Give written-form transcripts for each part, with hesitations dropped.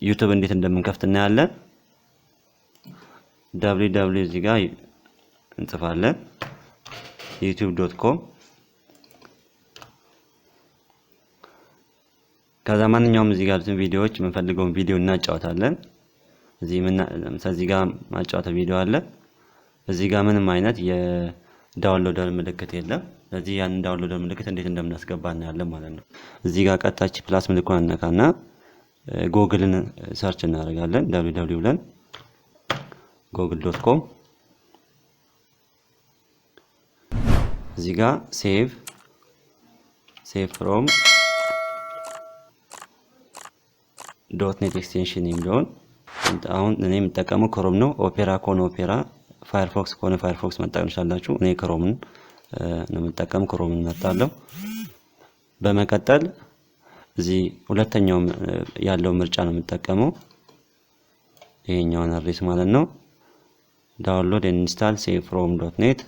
ዩቲዩብ እንዴት እንደምንከፍት እናያለን። www እዚህ ጋር እንጽፋለን youtube.com ከዛ ማንኛውም እዚህ ጋር ቪዲዮዎች የምንፈልገውን ቪዲዮ እናጫውታለን። እዚህ ጋር ማጫወት ቪዲዮ አለ። እዚህ ጋር ምንም አይነት የዳውንሎደር ምልክት የለም። ስለዚህ ያን ዳውንሎደር ምልክት እንዴት እንደምናስገባ እናያለን ማለት ነው። እዚህ ጋር ቀጣች ፕላስ ምልክቷን ነካና ጉግልን ሰርች እናደርጋለን። www ብለን google.com እዚህ ጋር save from .net extension የሚለውን አሁን እኔ የምጠቀመው ክሮም ነው። ኦፔራ ከሆነ ኦፔራ፣ ፋየርፎክስ ከሆነ ፋየርፎክስ መጠቀም ይችላልላችሁ። እኔ ክሮምን ነው የምጠቀም፣ ክሮምን መጣለው። በመቀጠል እዚህ ሁለተኛው ያለው ምርጫ ነው የምጠቀመው፣ ይሄኛውን አድሬስ ማለት ነው። ዳውንሎድ ኤንድ ኢንስታል ሴቭ ፍሮም .net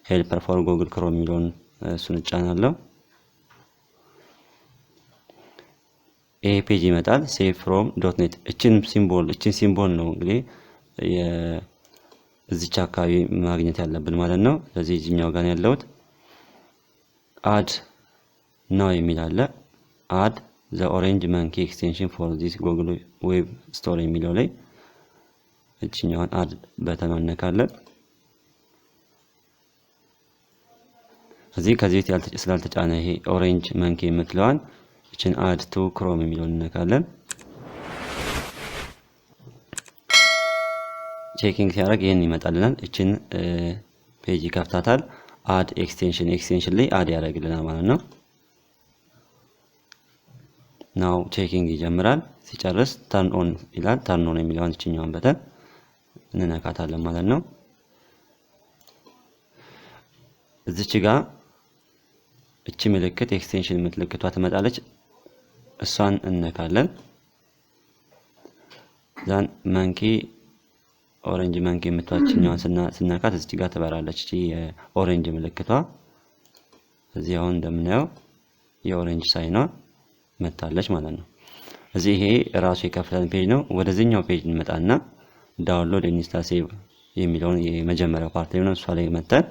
ሄልፐር ፎር ጉግል ክሮም የሚለውን እሱን እጫናለሁ። ይሄ ፔጅ ይመጣል። ሴቭ ፍሮም .net እቺን ሲምቦል ነው እንግዲህ እዚች አካባቢ ማግኘት ያለብን ማለት ነው። ስለዚህ እዚህኛው ጋር ያለውት አድ ነው የሚል አለ። አድ ዘ ኦሬንጅ መንኪ ኤክስቴንሽን ፎር ዚስ ጉግል ዌብ ስቶር የሚለው ላይ እቺኛውን አድ በተን እንነካለን። ከዚህ ስላልተጫነ ይሄ ኦሬንጅ መንኪ የምትለዋን እቺን አድ ቱ ክሮም የሚለውን እንነካለን። ቼኪንግ ሲያደርግ ይሄን ይመጣልናል። እቺን ፔጅ ይከፍታታል። አድ ኤክስቴንሽን ላይ አድ ያደርግልናል ማለት ነው። ናው ቼኪንግ ይጀምራል። ሲጨርስ ተርን ኦን ይላል። ተርን ኦን የሚለውን እቺኛውን በተን እንነካታለን ማለት ነው። እዚች ጋር እቺ ምልክት ኤክስቴንሽን ምልክቷ ትመጣለች። እሷን እንነካለን። ዛን መንኪ ኦሬንጅ መንኪ የምትዋችኛውን ስናካት እዚህ ጋር ትበራለች። እቺ የኦሬንጅ ምልክቷ እዚህ አሁን እንደምናየው የኦሬንጅ ሳይኗ መታለች ማለት ነው። እዚህ ይሄ ራሱ የከፈተን ፔጅ ነው። ወደዚህኛው ፔጅ እንመጣና ዳውንሎድ ኢንስታል ሴቭ የሚለውን የመጀመሪያው ፓርት ነው። እሷ ላይ መተን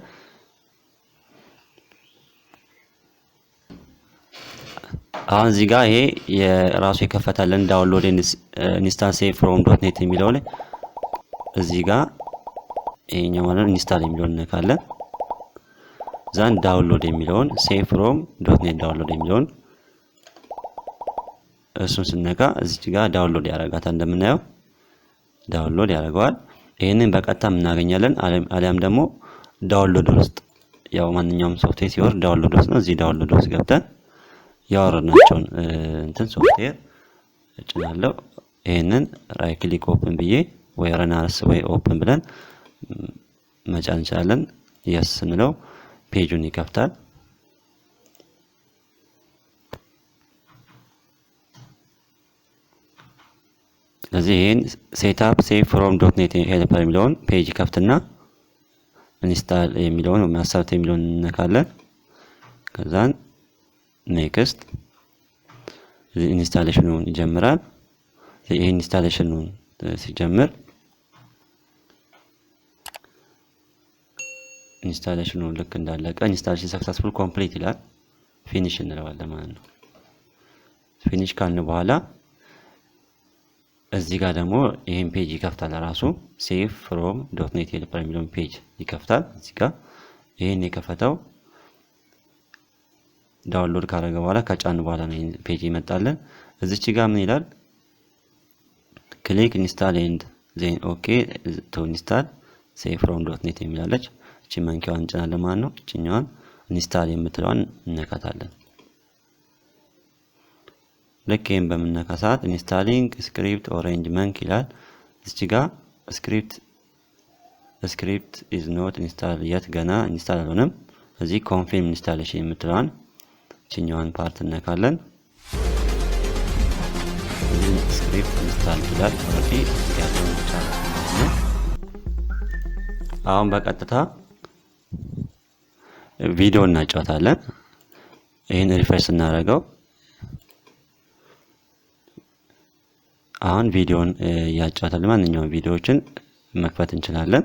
አሁን እዚህ ጋር ይሄ የራሱ የከፈተልን ዳውንሎድ ኢንስታል ሴቭ ፍሮም .net የሚለው ላይ እዚህ ጋር ይሄኛው ማለት ኢንስታል የሚለውን እንነካለን። ዛን ዳውንሎድ የሚለውን ሴቭ ፍሮም .net ዳውንሎድ የሚለውን እሱን ስነካ እዚህ ጋር ዳውንሎድ ያደርጋታል። እንደምናየው ዳውንሎድ ያደርገዋል። ይሄንን በቀጥታ እናገኛለን። አሊያም ደግሞ ዳውንሎድ ውስጥ ያው ማንኛውም ሶፍትዌር ሲወርድ ዳውንሎድ ውስጥ ነው። እዚህ ዳውንሎድ ውስጥ ገብተን ያወረድናቸውን ሶፍትዌር እጭናለሁ። ይሄንን ራይት ክሊክ ኦፕን ብዬ ወይ ረናርስ ወይ ኦፕን ብለን መጫን እንችላለን። የስ ስንለው ፔጁን ይከፍታል። ስለዚህ ይሄን ሴትአፕ ሴቭ ፍሮም .net ሄልፐር የሚለውን ፔጅ ይከፍትና ኢንስታል የሚለውን ማሳተፍ የሚለውን እንነካለን። ከዛን ኔክስት ኢንስታሌሽኑን ይጀምራል። ይሄ ኢንስታሌሽኑን ሲጀምር ኢንስታሌሽኑ ልክ እንዳለቀ ኢንስታሌሽን ሰክሰስፉል ኮምፕሊት ይላል። ፊኒሽ እንለዋለን ማለት ነው። ፊኒሽ ካልን በኋላ እዚህ ጋር ደግሞ ይሄን ፔጅ ይከፍታል። ራሱ ሴቭ ፍሮም .net ሄልፐር የሚለውን ፔጅ ይከፍታል። እዚህ ጋር ይሄን የከፈተው ዳውንሎድ ካደረገ በኋላ ከጫን በኋላ ነው ይሄን ፔጅ ይመጣልን። እዚች ጋር ምን ይላል? ክሊክ ኢንስታል ኤንድ ዜን ኦኬ ቱ ኢንስታል ሴቭ ፍሮም .net የሚላለች እቺ መንኪዋን እንጭናለን ማለት ነው። እቺኛዋን ኢንስታል የምትለዋን እንነካታለን። ልክ ይሄን በመነካ ሰዓት ኢንስታሊንግ ስክሪፕት ኦሬንጅ መንክ ይላል። እዚህ ጋር ስክሪፕት ኢዝ ኖት ኢንስታል የት ገና ኢንስታል አልሆነም። እዚህ ኮንፊርም ኢንስታሌሽን የምትለዋን እቺኛዋን ፓርት እንነካለን። እዚህ ስክሪፕት ኢንስታል ይላል። ኦኬ ያለውን ቻናል አሁን በቀጥታ ቪዲዮ እናጫውታለን። ይሄን ሪፍሬሽ እናደርገው። አሁን ቪዲዮን ያጫውታል። ማንኛውም ቪዲዮዎችን መክፈት እንችላለን።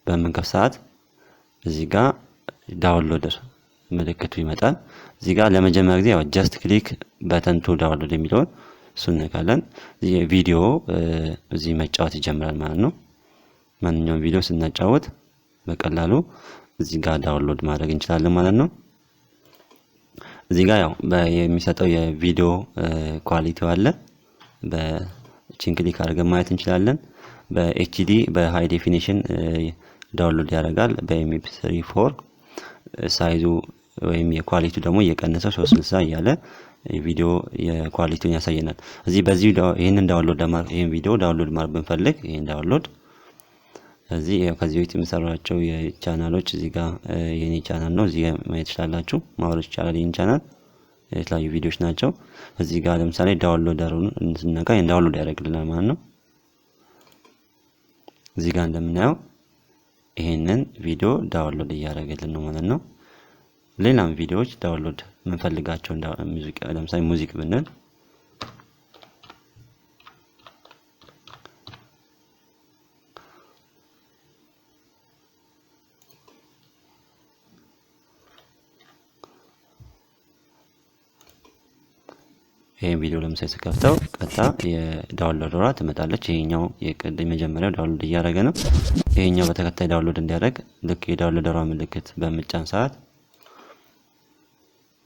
በምንከፍት ሰዓት እዚህ ጋር ዳውንሎደር ምልክቱ ይመጣል። እዚህ ጋር ለመጀመሪያ ጊዜ ያው ጀስት ክሊክ በተን ቱ ዳውንሎድ የሚለውን እሱን እንነካለን። ቪዲዮ እዚህ መጫወት ይጀምራል ማለት ነው። ማንኛውም ቪዲዮ ስናጫወት በቀላሉ እዚህ ጋር ዳውንሎድ ማድረግ እንችላለን ማለት ነው። እዚህ ጋር ያው የሚሰጠው የቪዲዮ ኳሊቲው አለ። በቺን ክሊክ አድርገን ማየት እንችላለን። በኤችዲ በሃይ ዴፊኒሽን ዳውንሎድ ያደርጋል። በኤምፒ3 ሳይዙ ወይም የኳሊቲው ደግሞ እየቀነሰ 360 እያለ ቪዲዮ የኳሊቲውን ያሳየናል። እዚህ በዚህ ይሄንን ዳውንሎድ ለማድረግ ይሄን ቪዲዮ ዳውንሎድ ማድረግ ብንፈልግ ይሄን ዳውንሎድ እዚህ ከዚህ በፊት የምሰራቸው የቻናሎች እዚህ ጋር የኔ ቻናል ነው። እዚህ ጋር ማየት ትችላላችሁ። ማውረድ ይቻላል። ይሄን ቻናል የተለያዩ ቪዲዮዎች ናቸው። እዚህ ጋር ለምሳሌ ዳውንሎደሩን ስንነካ ይሄን ዳውንሎድ ያደርግልናል ማለት ነው። እዚህ ጋር እንደምናየው ይሄንን ቪዲዮ ዳውንሎድ እያደረገልን ነው ማለት ነው። ሌላም ቪዲዮዎች ዳውንሎድ የምንፈልጋቸው ሙዚቃ ለምሳሌ ሙዚቃ ብንል ይሄን ቪዲዮ ለምሳሌ ስከፍተው ቀጥታ የዳውንሎደሯ ትመጣለች። ይሄኛው የመጀመሪያው ዳውንሎድ እያደረገ ነው። ይሄኛው በተከታይ ዳውንሎድ እንዲያደርግ ልክ የዳውንሎደሯ ምልክት በምጫን ሰዓት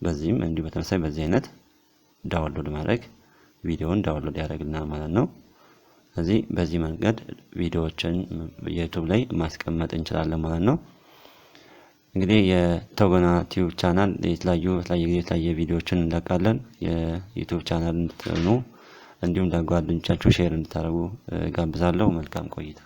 በዚህም እንዲሁ በተመሳሳይ በዚህ አይነት ዳውንሎድ ማድረግ ቪዲዮውን ዳውንሎድ ያደርግልናል ማለት ነው። ስለዚህ በዚህ መንገድ ቪዲዮዎችን ዩቲዩብ ላይ ማስቀመጥ እንችላለን ማለት ነው። እንግዲህ የተጎና ቲዩብ ቻናል የተለያየ ቪዲዮዎችን እንለቃለን። የዩቲዩብ ቻናል እንድትሆኑ እንዲሁም ለጓደኞቻችሁ ሼር እንድታደርጉ ጋብዛለሁ። መልካም ቆይታ